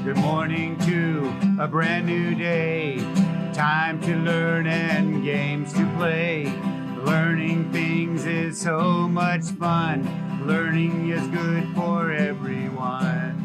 Good morning to a brand new day. Time to learn and games to play. Learning things is so much fun. Learning is good for everyone.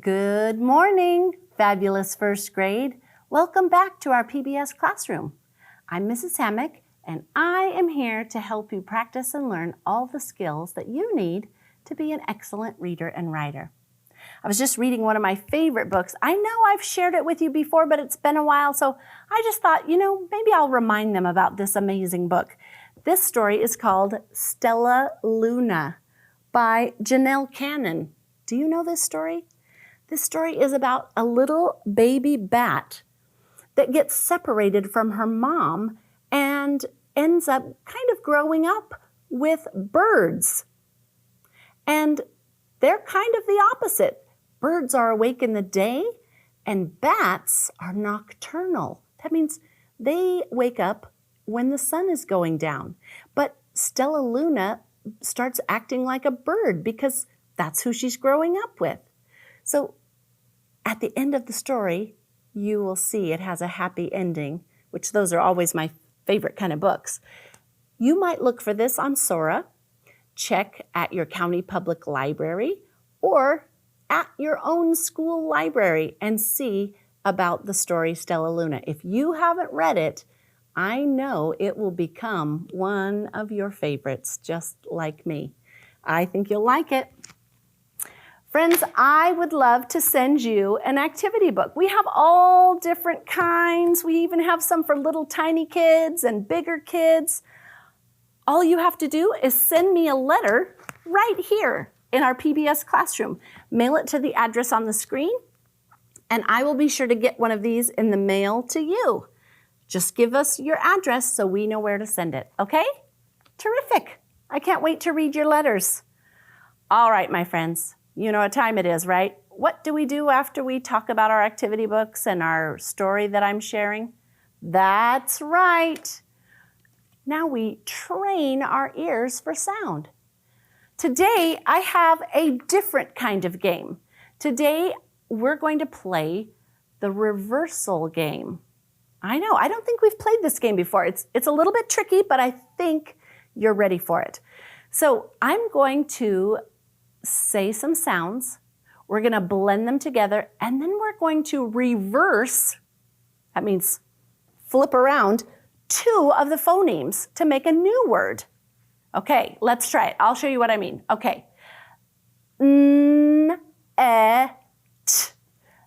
Good morning, fabulous first grade. Welcome back to our PBS classroom. I'm Mrs. Hammock, and I am here to help you practice and learn all the skills that you need to be an excellent reader and writer. I was just reading one of my favorite books. I know I've shared it with you before, but it's been a while, so I just thought, maybe I'll remind them about this amazing book. This story is called Stellaluna by Janelle Cannon. Do you know this story? This story is about a little baby bat that gets separated from her mom and ends up kind of growing up with birds. And they're kind of the opposite. Birds are awake in the day and bats are nocturnal. That means they wake up when the sun is going down. But Stellaluna starts acting like a bird because that's who she's growing up with. So at the end of the story, you will see it has a happy ending, which those are always my favorite kind of books. You might look for this on Sora, check at your county public library, or at your own school library and see about the story Stellaluna. If you haven't read it, I know it will become one of your favorites, just like me. I think you'll like it. Friends, I would love to send you an activity book. We have all different kinds. We even have some for little tiny kids and bigger kids. All you have to do is send me a letter right here in our PBS classroom. Mail it to the address on the screen, and I will be sure to get one of these in the mail to you. Just give us your address so we know where to send it, okay? Terrific. I can't wait to read your letters. All right, my friends. You know what time it is, right? What do we do after we talk about our activity books and our story that I'm sharing? That's right. Now we train our ears for sound. Today, I have a different kind of game. Today, we're going to play the reversal game. I know, I don't think we've played this game before. It's a little bit tricky, but I think you're ready for it. So I'm going to say some sounds, we're going to blend them together, and then we're going to reverse, that means flip around, 2 of the phonemes to make a new word. Okay, let's try it. I'll show you what I mean. Okay. Net.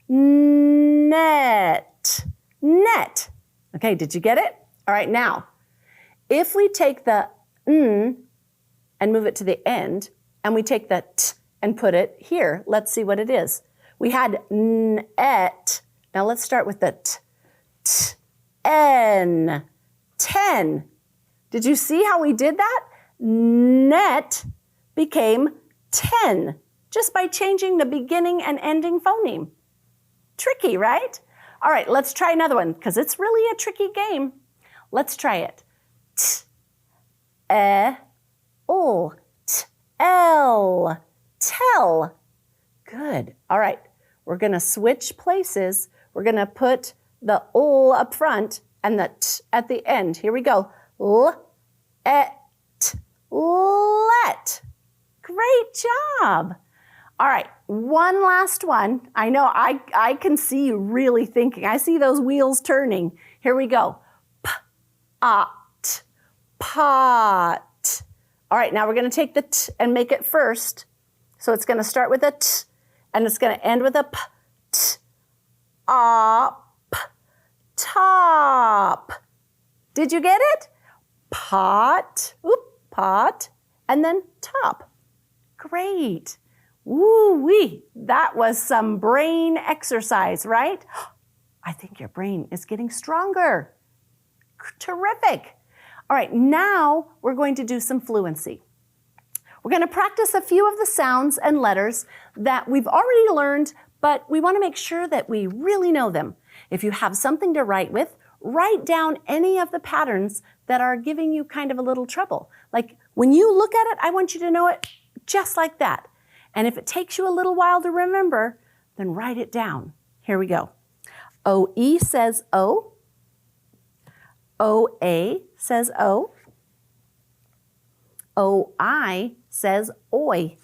Net. Net. Okay, did you get it? All right, now, if we take the and move it to the end, and we take the t and put it here. Let's see what it is. We had net. Now let's start with the t. N. 10. Did you see how we did that? Net became 10 just by changing the beginning and ending phoneme. Tricky, right? All right, let's try another one because it's really a tricky game. Let's try it. T. O. L. Tell. Good. All right. We're going to switch places. We're going to put the O up front and the T at the end. Here we go. Let. Great job. All right. One last one. I know I can see you really thinking. I see those wheels turning. Here we go. Pot. Pot. All right, now we're going to take the T and make it first. So it's going to start with a T, and it's going to end with a P. T. Op. Top. Did you get it? Pot. Pot. And then top. Great. Woo-wee. That was some brain exercise, right? I think your brain is getting stronger. Terrific. All right, now we're going to do some fluency. We're going to practice a few of the sounds and letters that we've already learned, but we want to make sure that we really know them. If you have something to write with, write down any of the patterns that are giving you kind of a little trouble. Like when you look at it, I want you to know it just like that. And if it takes you a little while to remember, then write it down. Here we go. O-E says O. O-A says O. O-I says Oi.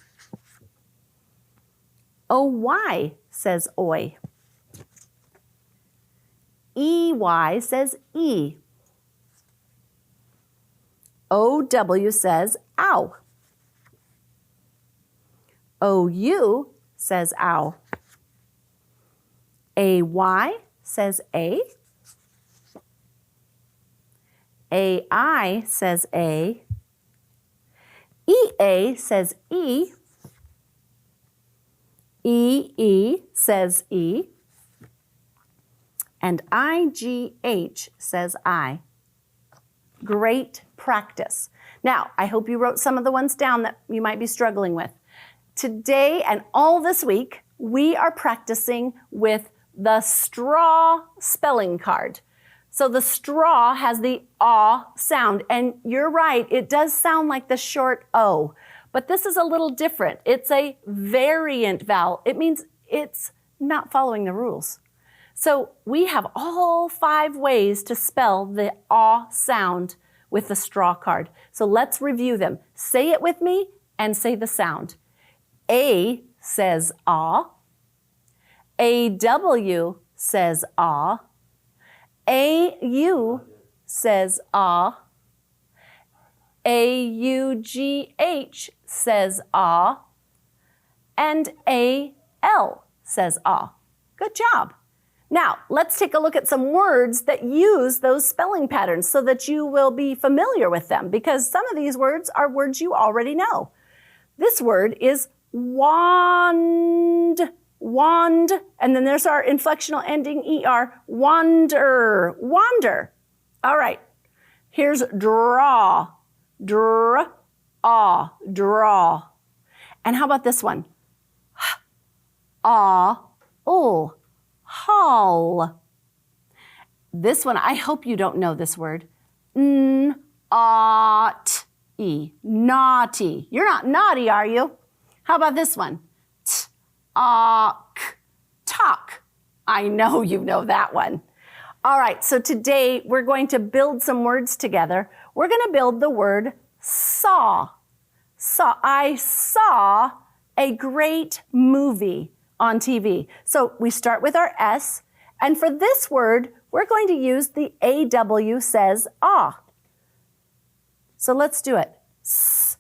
O-Y says Oi. E-Y says E. O-W says Ow. O-U says Ow. A-Y says A. A-I says A. E-A says E. E-E says E. And I-G-H says I. Great practice. Now, I hope you wrote some of the ones down that you might be struggling with. Today and all this week, we are practicing with the straw spelling card. So the straw has the aw sound, and you're right, it does sound like the short O, but this is a little different. It's a variant vowel. It means it's not following the rules. So we have all 5 ways to spell the aw sound with the straw card. So let's review them. Say it with me and say the sound. A says aw. A-W says aw. A-U says ah. A-U-G-H says ah. And A-L says ah. Good job. Now, let's take a look at some words that use those spelling patterns so that you will be familiar with them, because some of these words are words you already know. This word is wand. Wand, and then there's our inflectional ending ER, wander, wander. All right, here's draw, draw, draw. And how about this one? Haul. This one, I hope you don't know this word. Naughty, naughty. You're not naughty, are you? How about this one? Talk. I know you know that one. All right, so today we're going to build some words together. We're going to build the word saw. I saw a great movie on TV. So we start with our S, and for this word, we're going to use the AW says ah. So let's do it. Saw.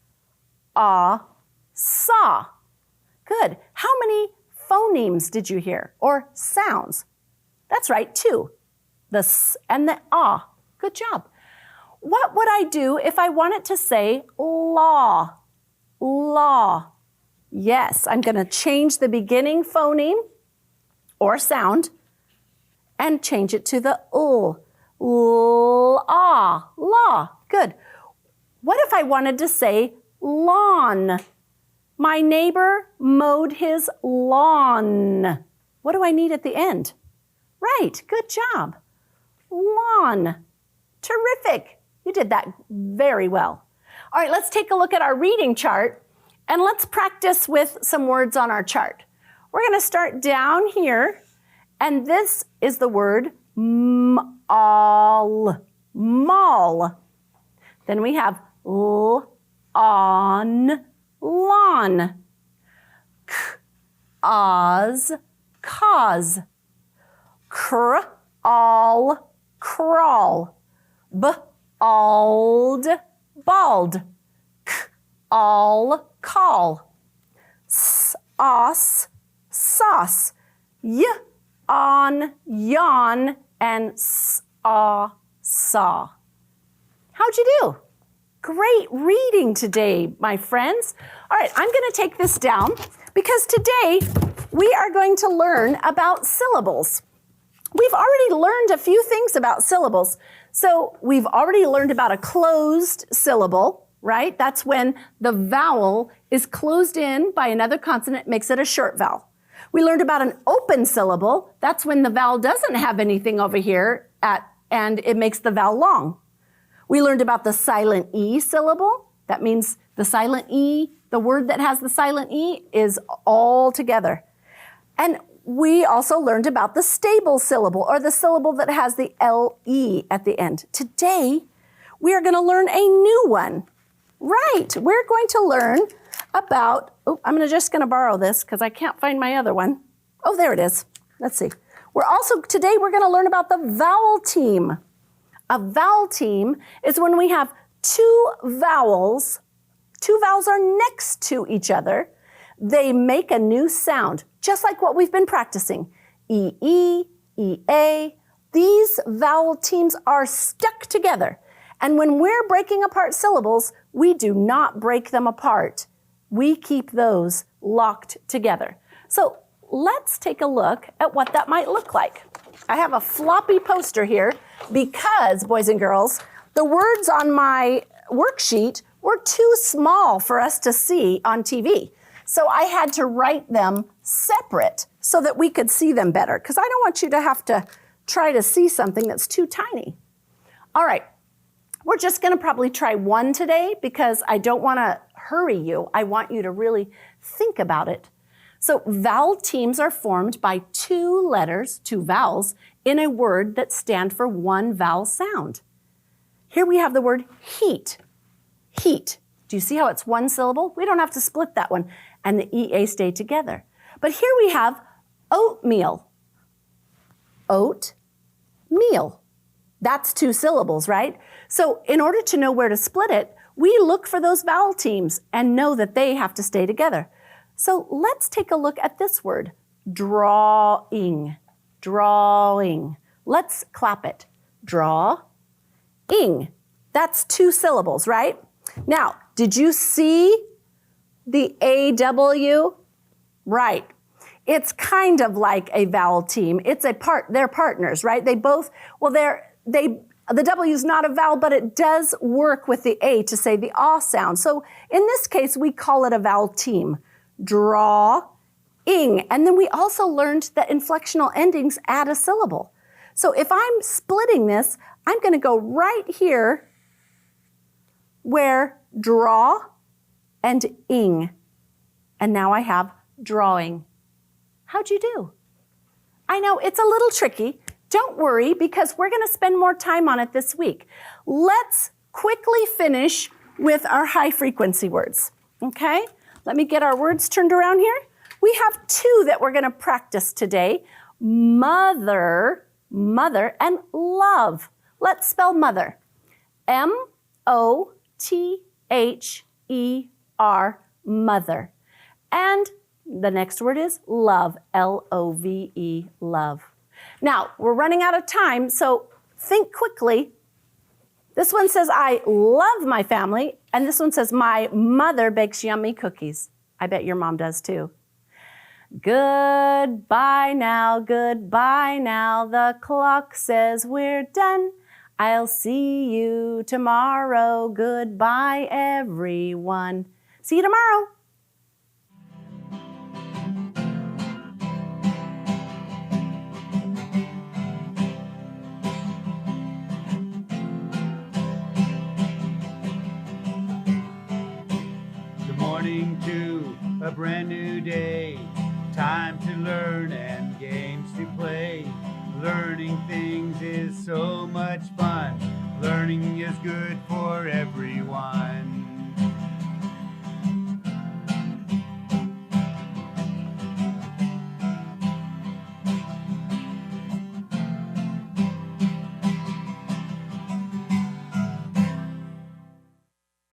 Good. How many phonemes did you hear, or sounds? That's right, 2. The S and the ah. Good job. What would I do if I wanted to say law? Law. Yes, I'm going to change the beginning phoneme or sound and change it to the L. Law. Law. Good. What if I wanted to say lawn? My neighbor mowed his lawn. What do I need at the end? Right, good job. Lawn. Terrific. You did that very well. All right, let's take a look at our reading chart and let's practice with some words on our chart. We're going to start down here, and this is the word mall. Mall. Then we have on. Lawn. Oz, cause. All, crawl. Bald, bald. All, call. Sauce, sauce. On, yawn, and saw. How'd you do? Great reading today, my friends. All right, I'm going to take this down because today we are going to learn about syllables. We've already learned a few things about syllables. So we've already learned about a closed syllable, right? That's when the vowel is closed in by another consonant, makes it a short vowel. We learned about an open syllable. That's when the vowel doesn't have anything over here and it makes the vowel long. We learned about the silent E syllable. That means the silent E, the word that has the silent E is all together. And we also learned about the stable syllable, or the syllable that has the LE at the end. Today, we are going to learn a new one. Right, we're going to learn about, just going to borrow this because I can't find my other one. Oh, there it is. Let's see. Today we're going to learn about the vowel team. A vowel team is when we have two vowels are next to each other. They make a new sound, just like what we've been practicing. E-E, E-A. These vowel teams are stuck together. And when we're breaking apart syllables, we do not break them apart. We keep those locked together. So let's take a look at what that might look like. I have a floppy poster here because, boys and girls, the words on my worksheet were too small for us to see on TV. So I had to write them separate so that we could see them better, because I don't want you to have to try to see something that's too tiny. All right, we're just going to probably try one today because I don't want to hurry you. I want you to really think about it. So vowel teams are formed by two vowels in a word that stand for one vowel sound. Here we have the word heat. Heat. Do you see how it's one syllable? We don't have to split that one, and the EA stay together. But here we have oatmeal. Oat-meal. That's two syllables, right? So in order to know where to split it, we look for those vowel teams and know that they have to stay together. So let's take a look at this word, drawing. Drawing. Let's clap it. Draw-ing. That's two syllables, right? Now, did you see the AW? Right. It's kind of like a vowel team. They're partners, right? The W is not a vowel, but it does work with the A to say the ah sound. So in this case, we call it a vowel team. Draw-ing. And then we also learned that inflectional endings add a syllable. So if I'm splitting this, I'm going to go right here where draw and ing. And now I have drawing. How'd you do? I know it's a little tricky. Don't worry, because we're going to spend more time on it this week. Let's quickly finish with our high frequency words. Okay? Let me get our words turned around here. We have two that we're going to practice today. Mother, and love. Let's spell mother. M-O-T-H-E-R, mother. And the next word is love, L-O-V-E, love. Now, we're running out of time, so think quickly. This one says, I love my family, and this one says, my mother bakes yummy cookies. I bet your mom does too. Goodbye now, the clock says we're done. I'll see you tomorrow. Goodbye, everyone. See you tomorrow. Good morning to a brand new day. Time to learn and games to play. Learning things is so much fun. Learning is good for everyone.